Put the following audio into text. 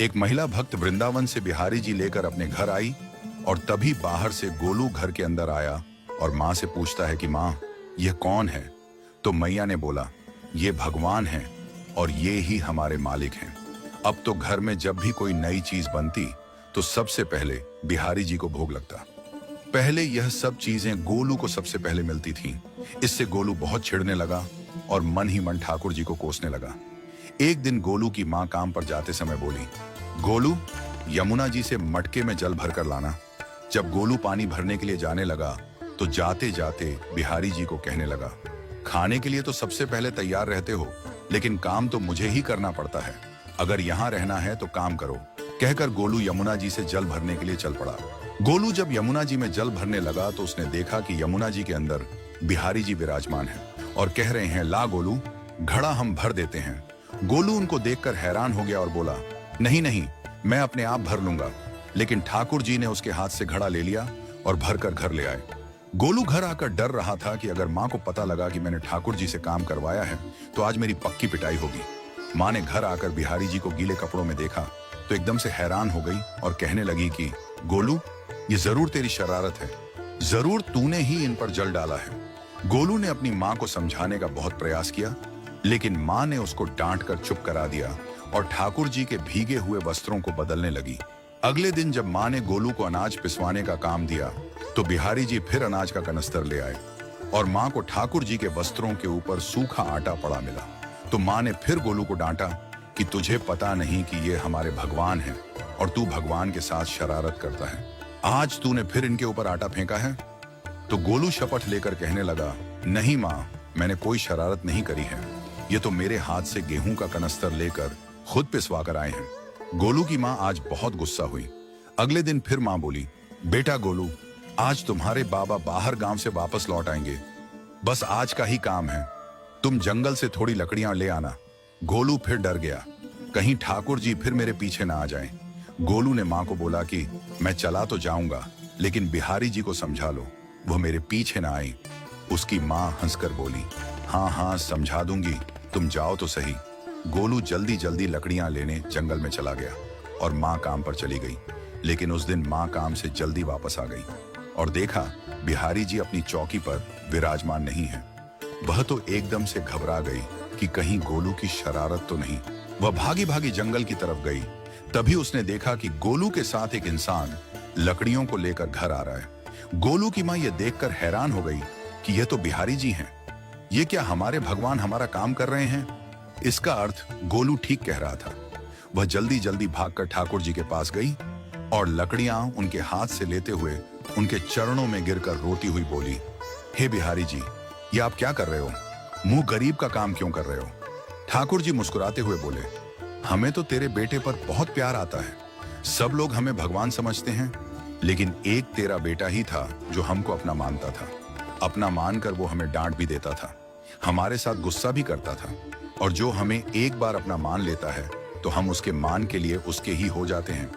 एक महिला भक्त वृंदावन से बिहारी जी लेकर अपने घर आई और तभी बाहर से गोलू घर के अंदर आया और माँ से पूछता है कि माँ, यह कौन है? तो मैया ने बोला, ये भगवान है और ये ही हमारे मालिक हैं। अब तो घर में जब भी कोई नई चीज बनती तो सबसे पहले बिहारी जी को भोग लगता। पहले यह सब चीजें गोलू को सबसे पहले मिलती थीं। इससे गोलू बहुत चिढ़ने लगा और मन ही मन ठाकुर जी को कोसने लगा। एक दिन गोलू की माँ काम पर जाते समय बोली, गोलू, यमुना जी से मटके में जल भरकर लाना। जब गोलू पानी भरने के लिए जाने लगा तो जाते जाते बिहारी जी को कहने लगा, खाने के लिए तो सबसे पहले तैयार रहते हो, लेकिन काम तो मुझे ही करना पड़ता है। अगर यहाँ रहना है तो काम करो। कहकर गोलू यमुना जी से जल भरने के लिए चल पड़ा। गोलू जब यमुना जी में जल भरने लगा तो उसने देखा कि यमुना जी के अंदर बिहारी जी विराजमान है और कह रहे हैं, ला गोलू, घड़ा हम भर देते हैं। गोलू उनको देखकर हैरान हो गया और बोला, नहीं नहीं, मैं अपने आप भर लूंगा। लेकिन ठाकुर जी ने उसके हाथ से घड़ा ले लिया और भरकर घर ले आए। गोलू घर आकर डर रहा था कि अगर माँ को पता लगा कि मैंने ठाकुर जी से काम करवाया है तो आज मेरी पक्की पिटाई होगी। माँ ने घर आकर बिहारी जी को गीले कपड़ों में देखा तो एकदम से हैरान हो गई और कहने लगी कि गोलू, ये जरूर तेरी शरारत है, जरूर तूने ही इन पर जल डाला है। गोलू ने अपनी माँ को समझाने का बहुत प्रयास किया, लेकिन माँ ने उसको डांट कर चुप करा दिया और ठाकुर जी के भीगे हुए वस्त्रों को बदलने लगी। अगले दिन जब माँ ने गोलू को अनाज पिसवाने का काम दिया तो बिहारी जी फिर अनाज का कनस्तर ले आए और माँ को ठाकुर जी के वस्त्रों के ऊपर सूखा आटा पड़ा मिला। तो माँ ने फिर गोलू को डांटा कि तुझे पता नहीं कि ये हमारे भगवान हैं और तू भगवान के साथ शरारत करता है। आज तूने फिर इनके ऊपर आटा फेंका है। तो गोलू शपथ लेकर कहने लगा, नहीं माँ, मैंने कोई शरारत नहीं करी है। ये तो मेरे हाथ से गेहूं का कनस्तर लेकर खुद पिसवा कर आए हैं। गोलू की माँ आज बहुत गुस्सा हुई। अगले दिन फिर माँ बोली, बेटा गोलू, आज तुम्हारे बाबा बाहर गांव से वापस लौट आएंगे। बस आज का ही काम है, तुम जंगल से थोड़ी लकड़ियां ले आना। गोलू फिर डर गया, कहीं ठाकुर जी फिर मेरे पीछे ना आ जाएं। गोलू ने माँ को बोला कि मैं चला तो जाऊंगा, लेकिन बिहारी जी को समझा लो, वो मेरे पीछे ना आई। उसकी माँ हंसकर बोली, हाँ हाँ समझा दूंगी, तुम जाओ तो सही। गोलू जल्दी जल्दी लकड़ियां लेने जंगल में चला गया और माँ काम पर चली गई। लेकिन उस दिन माँ काम से जल्दी वापस आ गई और देखा बिहारी जी अपनी चौकी पर विराजमान नहीं है। वह तो एकदम से घबरा गई कि कहीं गोलू की शरारत तो नहीं। वह भागी भागी जंगल की तरफ गई। तभी उसने देखा कि गोलू के साथ एक इंसान लकड़ियों को लेकर घर आ रहा है। गोलू की माँ यह देखकर हैरान हो गई कि यह तो बिहारी जी हैं। ये क्या हमारे भगवान हमारा काम कर रहे हैं? इसका अर्थ गोलू ठीक कह रहा था। वह जल्दी जल्दी भागकर ठाकुर जी के पास गई और लकड़ियां उनके हाथ से लेते हुए उनके चरणों में गिरकर रोती हुई बोली, हे बिहारी जी, ये आप क्या कर रहे हो? मुंह गरीब का काम क्यों कर रहे हो? ठाकुर जी मुस्कुराते हुए बोले, हमें तो तेरे बेटे पर बहुत प्यार आता है। सब लोग हमें भगवान समझते हैं, लेकिन एक तेरा बेटा ही था जो हमको अपना मानता था। अपना मानकर वो हमें डांट भी देता था, हमारे साथ गुस्सा भी करता था, और जो हमें एक बार अपना मान लेता है तो हम उसके मान के लिए उसके ही हो जाते हैं।